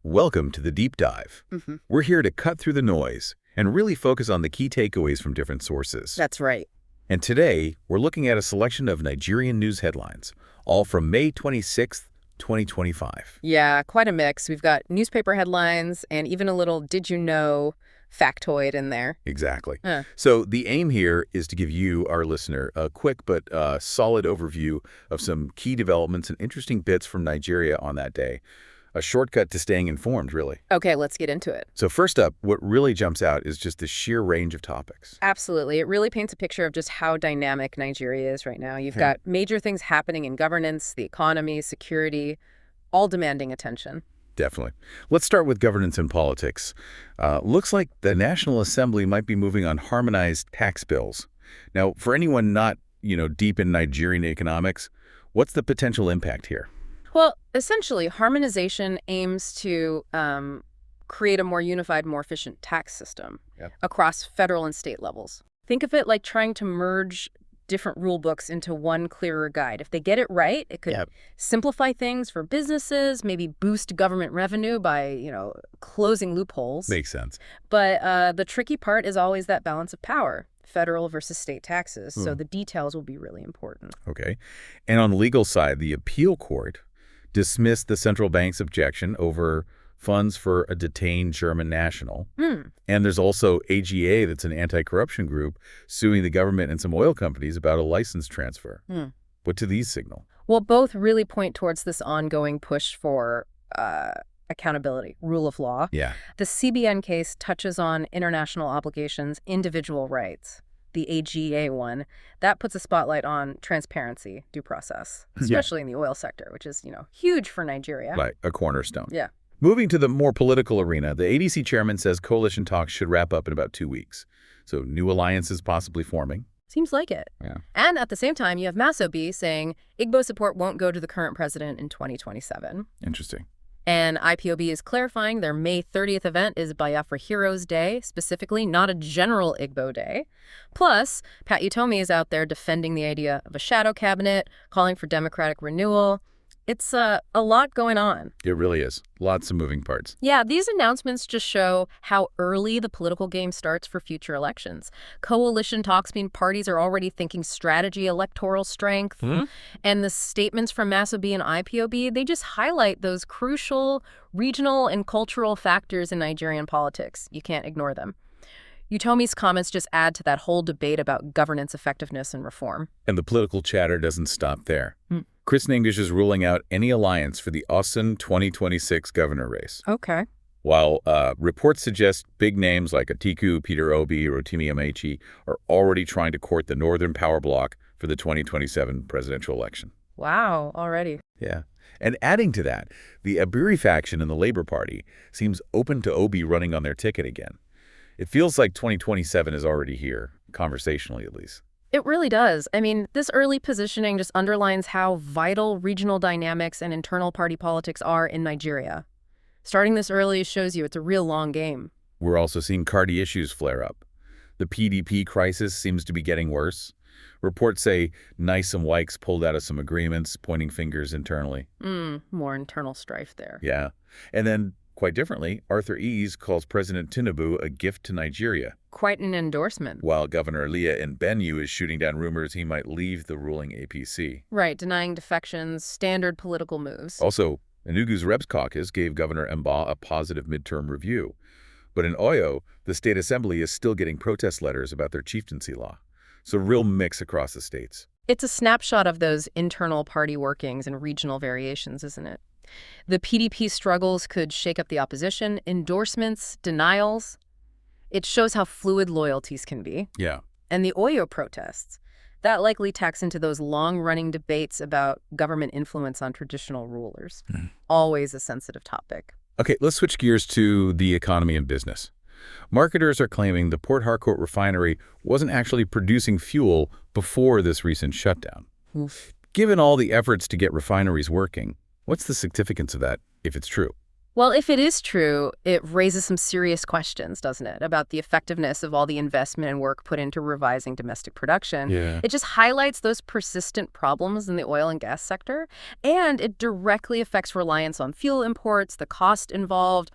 Welcome to the Deep Dive. We're here to cut through the noise and really focus on the key takeaways from different sources. That's right. And today, we're looking at a selection of Nigerian news headlines, all from May 26th, 2025. Yeah, quite a mix. We've got newspaper headlines and even a little did you know factoid in there. Exactly. So the aim here is to give you, our listener, a quick but solid overview of some key developments and interesting bits from Nigeria on that day. A shortcut to staying informed, really. Okay, let's get into it. So first up, what really jumps out is just the sheer range of topics. Absolutely. It really paints a picture of just how dynamic Nigeria is right now. You've got major things happening in governance, the economy, security, all demanding attention. Definitely. Let's start with governance and politics. Looks like the National Assembly might be moving on harmonized tax bills. Now, for anyone not, deep in Nigerian economics, what's the potential impact here? Well, essentially, harmonization aims to create a more unified, more efficient tax system across federal and state levels. Think of it like trying to merge different rule books into one clearer guide. If they get it right, it could simplify things for businesses, maybe boost government revenue by, closing loopholes. Makes sense. But the tricky part is always that balance of power, federal versus state taxes. So the details will be really important. Okay. And on the legal side, the appeal court dismissed the central bank's objection over funds for a detained German national. And there's also AGA, that's an anti-corruption group, suing the government and some oil companies about a license transfer. What do these signal? Well, both really point towards this ongoing push for accountability, rule of law. Yeah. The CBN case touches on international obligations, individual rights. The AGA one, that puts a spotlight on transparency, due process, especially in the oil sector, which is, huge for Nigeria. Like a cornerstone. Yeah. Moving to the more political arena, the ADC chairman says coalition talks should wrap up in about 2 weeks. So new alliances possibly forming. Seems like it. Yeah. And at the same time, you have Masobi saying Igbo support won't go to the current president in 2027. Interesting. And IPOB is clarifying their May 30th event is Biafra Heroes Day, specifically, not a general Igbo day. Plus, Pat Utomi is out there defending the idea of a shadow cabinet, calling for democratic renewal. It's a lot going on. It really is. Lots of moving parts. Yeah, these announcements just show how early the political game starts for future elections. Coalition talks mean parties are already thinking strategy, electoral strength. And the statements from Masobi and IPOB, they just highlight those crucial regional and cultural factors in Nigerian politics. You can't ignore them. Utomi's comments just add to that whole debate about governance effectiveness and reform. And the political chatter doesn't stop there. Chris English is ruling out any alliance for the Osun 2026 governor race. Okay. While reports suggest big names like Atiku, Peter Obi, Rotimi Amaechi are already trying to court the Northern Power Bloc for the 2027 presidential election. Wow, already. Yeah. And adding to that, the Aburi faction in the Labour Party seems open to Obi running on their ticket again. It feels like 2027 is already here, conversationally at least. It really does. I mean, this early positioning just underlines how vital regional dynamics and internal party politics are in Nigeria. Starting this early shows you it's a real long game. We're also seeing Cardi issues flare up. The PDP crisis seems to be getting worse. Reports say Nyesom Wikes pulled out of some agreements, pointing fingers internally. More internal strife there. Yeah. And then, quite differently, Arthur Ease calls President Tinubu a gift to Nigeria. Quite an endorsement. While Governor Leah Benue is shooting down rumors he might leave the ruling APC. Right, denying defections, standard political moves. Also, Enugu's Reps Caucus gave Governor Mba a positive midterm review. But in Oyo, the state assembly is still getting protest letters about their chieftaincy law. So real mix across the states. It's a snapshot of those internal party workings and regional variations, isn't it? The PDP struggles could shake up the opposition, endorsements, denials. It shows how fluid loyalties can be. Yeah. And the Oyo protests, that likely tacks into those long-running debates about government influence on traditional rulers. Always a sensitive topic. Okay, let's switch gears to the economy and business. Marketers are claiming the Port Harcourt refinery wasn't actually producing fuel before this recent shutdown. Given all the efforts to get refineries working, what's the significance of that, if it's true? Well, if it is true, it raises some serious questions, doesn't it, about the effectiveness of all the investment and work put into revising domestic production. Yeah. It just highlights those persistent problems in the oil and gas sector, and it directly affects reliance on fuel imports, the cost involved,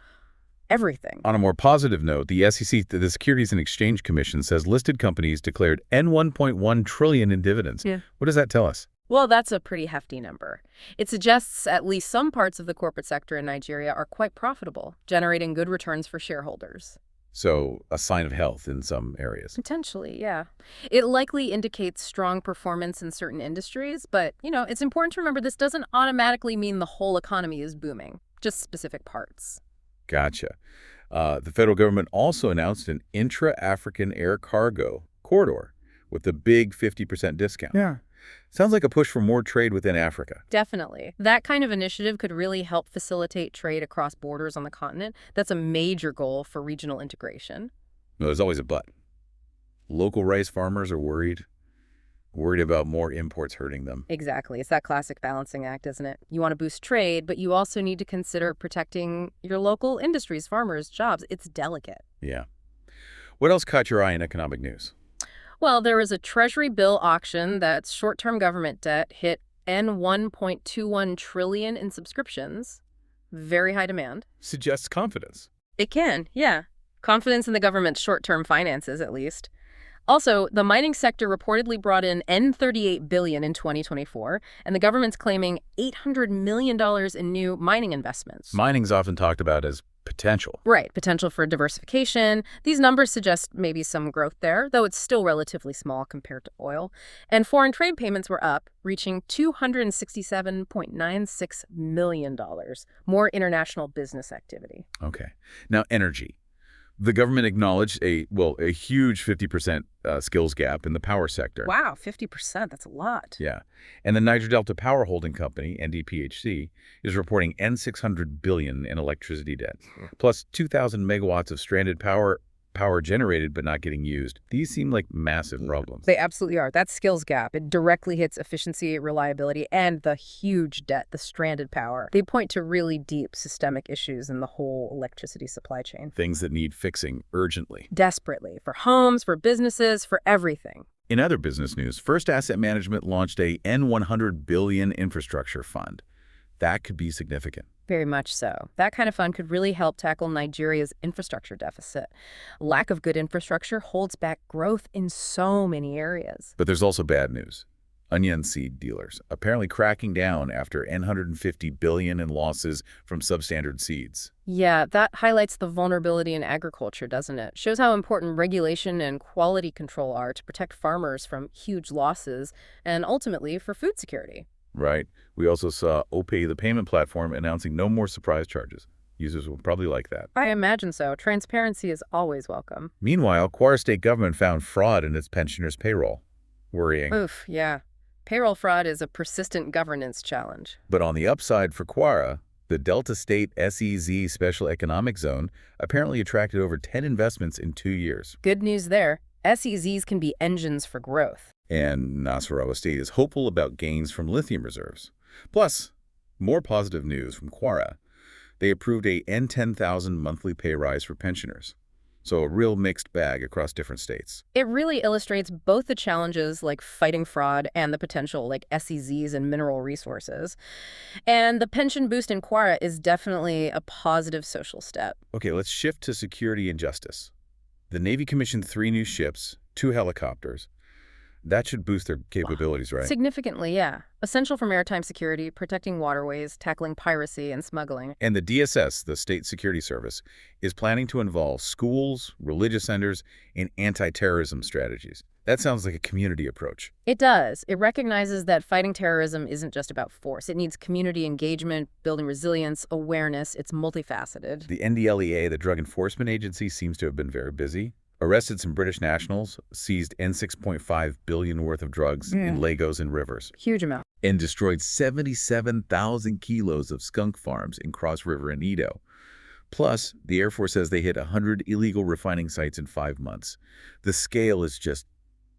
everything. On a more positive note, the SEC, the Securities and Exchange Commission, says listed companies declared N$1.1 trillion in dividends. Yeah. What does that tell us? Well, that's a pretty hefty number. It suggests at least some parts of the corporate sector in Nigeria are quite profitable, generating good returns for shareholders. So, a sign of health in some areas. Potentially, yeah. It likely indicates strong performance in certain industries, but, it's important to remember this doesn't automatically mean the whole economy is booming, just specific parts. Gotcha. The federal government also announced an intra-African air cargo corridor with a big 50% discount. Yeah. Sounds like a push for more trade within Africa. Definitely. That kind of initiative could really help facilitate trade across borders on the continent. That's a major goal for regional integration. No, there's always a but. Local rice farmers are worried about more imports hurting them. Exactly. It's that classic balancing act, isn't it? You want to boost trade, but you also need to consider protecting your local industries, farmers, jobs. It's delicate. Yeah. What else caught your eye in economic news? Well, there was a Treasury bill auction that's short-term government debt hit N$1.21 trillion in subscriptions. Very high demand. Suggests confidence. It can, yeah. Confidence in the government's short-term finances, at least. Also, the mining sector reportedly brought in N$38 billion in 2024, and the government's claiming $800 million in new mining investments. Mining's often talked about as potential. Right, potential for diversification. These numbers suggest maybe some growth there, though it's still relatively small compared to oil. And foreign trade payments were up, reaching $267.96 million. More international business activity. Okay. Now, energy. The government acknowledged a huge 50% skills gap in the power sector. Wow, 50%, that's a lot. Yeah. And the Niger Delta Power Holding Company, NDPHC, is reporting N$600 billion in electricity debt, plus 2,000 megawatts of stranded power generated but not getting used. These seem like massive problems. They absolutely are. That skills gap, it directly hits efficiency, reliability, and the huge debt, the stranded power. They point to really deep systemic issues in the whole electricity supply chain. Things that need fixing urgently. Desperately. For homes, for businesses, for everything. In other business news, First Asset Management launched a N$100 billion infrastructure fund. That could be significant. Very much so. That kind of fund could really help tackle Nigeria's infrastructure deficit. Lack of good infrastructure holds back growth in so many areas. But there's also bad news. Onion seed dealers apparently cracking down after N$150 billion in losses from substandard seeds. Yeah, that highlights the vulnerability in agriculture, doesn't it? Shows how important regulation and quality control are to protect farmers from huge losses and ultimately for food security. Right. We also saw OPay, the payment platform, announcing no more surprise charges. Users will probably like that. I imagine so. Transparency is always welcome. Meanwhile, Kwara State government found fraud in its pensioners' payroll. Worrying. Oof, yeah. Payroll fraud is a persistent governance challenge. But on the upside for Kwara, the Delta State SEZ Special Economic Zone apparently attracted over 10 investments in 2 years. Good news there. SEZs can be engines for growth. And Nasarawa State is hopeful about gains from lithium reserves. Plus, more positive news from Kwara. They approved a N$10,000 monthly pay rise for pensioners. So a real mixed bag across different states. It really illustrates both the challenges like fighting fraud and the potential like SEZs and mineral resources. And the pension boost in Kwara is definitely a positive social step. Okay, let's shift to security and justice. The Navy commissioned 3 new ships, 2 helicopters. That should boost their capabilities, right? Significantly, yeah. Essential for maritime security, protecting waterways, tackling piracy and smuggling. And the DSS, the State Security Service, is planning to involve schools, religious centers, and anti-terrorism strategies. That sounds like a community approach. It does. It recognizes that fighting terrorism isn't just about force. It needs community engagement, building resilience, awareness. It's multifaceted. The NDLEA, the Drug Enforcement Agency, seems to have been very busy. Arrested some British nationals, seized N$6.5 billion worth of drugs in Lagos and rivers. Huge amount. And destroyed 77,000 kilos of skunk farms in Cross River and Edo. Plus, the Air Force says they hit 100 illegal refining sites in 5 months. The scale is just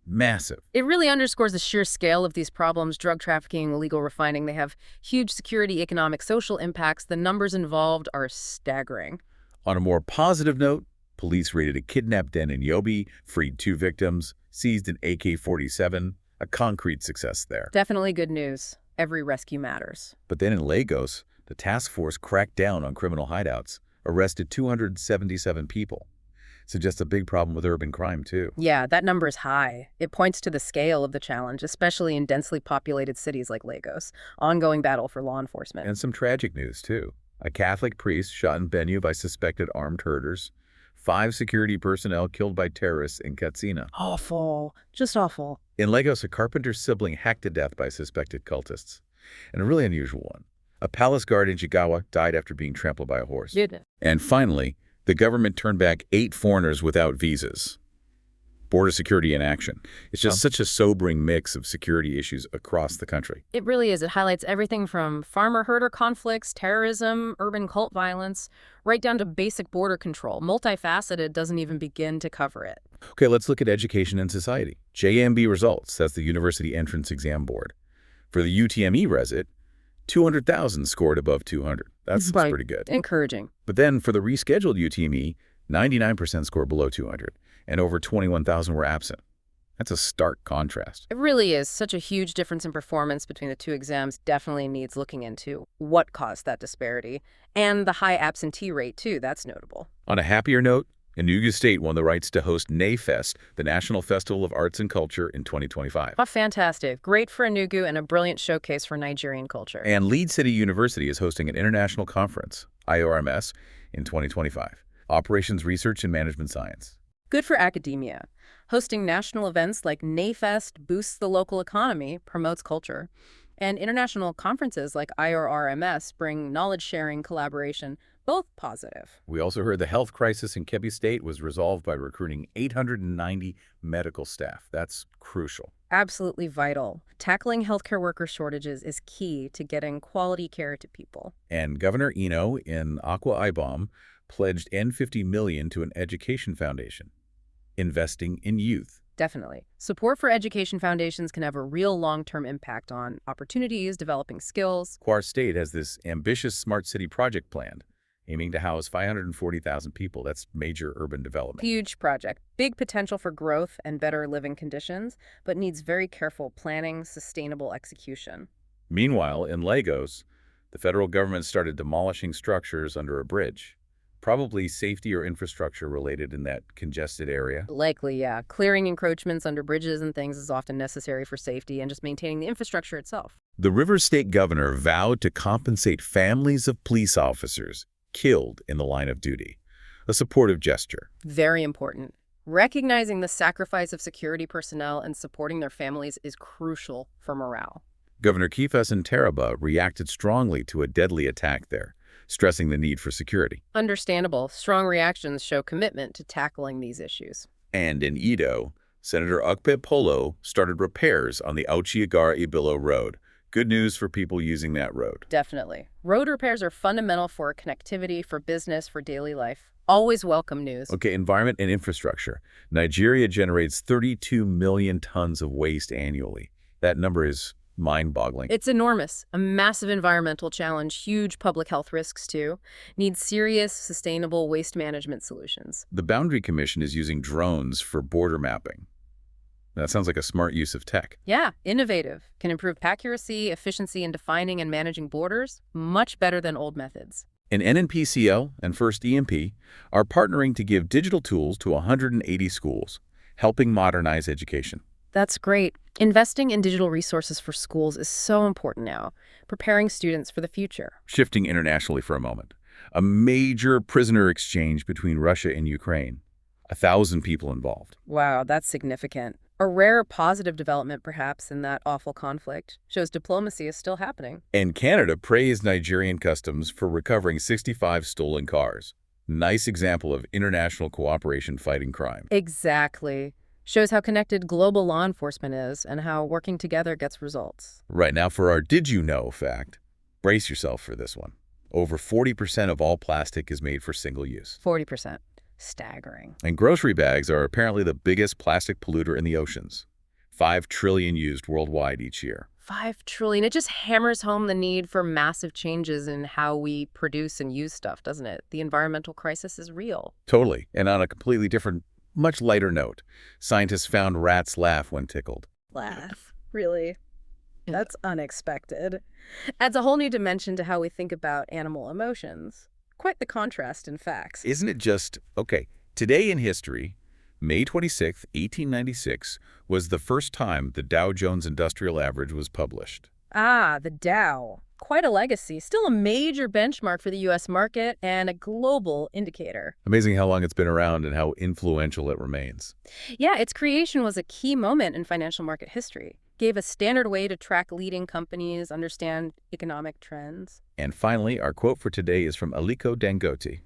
Massive. It really underscores the sheer scale of these problems: drug trafficking, illegal refining. They have huge security, economic, social impacts. The numbers involved are staggering. On a more positive note, police raided a kidnap den in Yobe, freed 2 victims, seized an AK-47, a concrete success there. Definitely good news. Every rescue matters. But then in Lagos, the task force cracked down on criminal hideouts, arrested 277 people. Suggests a big problem with urban crime, too. Yeah, that number is high. It points to the scale of the challenge, especially in densely populated cities like Lagos. Ongoing battle for law enforcement. And some tragic news, too. A Catholic priest shot in Benue by suspected armed herders. 5 security personnel killed by terrorists in Katsina. Awful. Just awful. In Lagos, a carpenter's sibling hacked to death by suspected cultists. And a really unusual one. A palace guard in Jigawa died after being trampled by a horse. Goodness. And finally, the government turned back 8 foreigners without visas. Border security in action. It's just such a sobering mix of security issues across the country. It really is. It highlights everything from farmer-herder conflicts, terrorism, urban cult violence, right down to basic border control. Multifaceted, doesn't even begin to cover it. Okay, let's look at education and society. JMB results, that's the University Entrance Exam Board. For the UTME resit, 200,000 scored above 200. That's pretty good. Encouraging. But then for the rescheduled UTME, 99% scored below 200, and over 21,000 were absent. That's a stark contrast. It really is. Such a huge difference in performance between the 2 exams definitely needs looking into. What caused that disparity? And the high absentee rate, too. That's notable. On a happier note, Enugu State won the rights to host NAFest, the National Festival of Arts and Culture, in 2025. Oh, fantastic. Great for Enugu and a brilliant showcase for Nigerian culture. And Leeds City University is hosting an international conference, IORMS, in 2025. Operations Research and Management Science. Good for academia. Hosting national events like NAFest boosts the local economy, promotes culture. And international conferences like IORMS bring knowledge-sharing, collaboration, both positive. We also heard the health crisis in Kebbi State was resolved by recruiting 890 medical staff. That's crucial. Absolutely vital. Tackling healthcare worker shortages is key to getting quality care to people. And Governor Eno in Akwa Ibom pledged N50 million to an education foundation, investing in youth. Definitely. Support for education foundations can have a real long-term impact on opportunities, developing skills. Kwara State has this ambitious smart city project planned, aiming to house 540,000 people. That's major urban development. Huge project. Big potential for growth and better living conditions, but needs very careful planning, sustainable execution. Meanwhile, in Lagos, the federal government started demolishing structures under a bridge. Probably safety or infrastructure related in that congested area. Likely, yeah. Clearing encroachments under bridges and things is often necessary for safety and just maintaining the infrastructure itself. The Rivers State governor vowed to compensate families of police officers killed in the line of duty. A supportive gesture. Very important. Recognizing the sacrifice of security personnel and supporting their families is crucial for morale. Governor Kefas Ntaraba reacted strongly to a deadly attack there, stressing the need for security. Understandable. Strong reactions show commitment to tackling these issues. And in Edo, Senator Ukpe Polo started repairs on the Auchi-Agara-Ibilo Road. Good news for people using that road. Definitely. Road repairs are fundamental for connectivity, for business, for daily life. Always welcome news. Okay, environment and infrastructure. Nigeria generates 32 million tons of waste annually. That number is mind-boggling. It's enormous. A massive environmental challenge, huge public health risks too. Needs serious, sustainable waste management solutions. The Boundary Commission is using drones for border mapping. That sounds like a smart use of tech. Yeah, innovative. Can improve accuracy, efficiency in defining and managing borders. Much better than old methods. And NNPCL and First EMP are partnering to give digital tools to 180 schools, helping modernize education. That's great. Investing in digital resources for schools is so important now, preparing students for the future. Shifting internationally for a moment. A major prisoner exchange between Russia and Ukraine. 1,000 people involved. Wow, that's significant. A rare positive development, perhaps, in that awful conflict. Shows diplomacy is still happening. And Canada praised Nigerian customs for recovering 65 stolen cars. Nice example of international cooperation fighting crime. Exactly. Shows how connected global law enforcement is and how working together gets results. Right, now for our Did You Know fact. Brace yourself for this one. Over 40% of all plastic is made for single use. 40%. Staggering. And grocery bags are apparently the biggest plastic polluter in the oceans. 5 trillion used worldwide each year. 5 trillion. It just hammers home the need for massive changes in how we produce and use stuff, doesn't it? The environmental crisis is real. Totally. And on a completely different, much lighter note, scientists found rats laugh when tickled. Laugh. Really? That's unexpected. Adds a whole new dimension to how we think about animal emotions. Quite the contrast in facts. Isn't it just, okay, today in history, May 26, 1896, was the first time the Dow Jones Industrial Average was published. Ah, the Dow. Quite a legacy. Still a major benchmark for the U.S. market and a global indicator. Amazing how long it's been around and how influential it remains. Yeah, its creation was a key moment in financial market history. Gave a standard way to track leading companies, understand economic trends. And finally, our quote for today is from Aliko Dangote.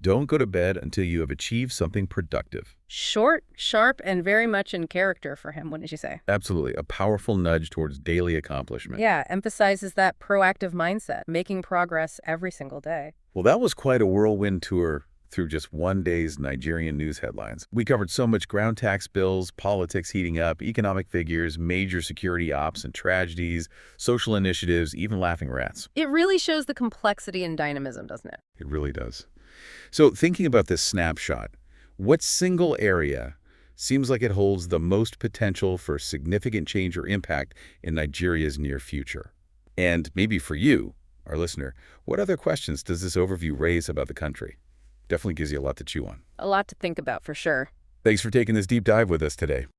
Don't go to bed until you have achieved something productive. Short, sharp, and very much in character for him, wouldn't you say? Absolutely. A powerful nudge towards daily accomplishment. Yeah, emphasizes that proactive mindset, making progress every single day. Well, that was quite a whirlwind tour through just one day's Nigerian news headlines. We covered so much: ground tax bills, politics heating up, economic figures, major security ops and tragedies, social initiatives, even laughing rats. It really shows the complexity and dynamism, doesn't it? It really does. So thinking about this snapshot, what single area seems like it holds the most potential for significant change or impact in Nigeria's near future? And maybe for you, our listener, what other questions does this overview raise about the country? Definitely gives you a lot to chew on. A lot to think about, for sure. Thanks for taking this deep dive with us today.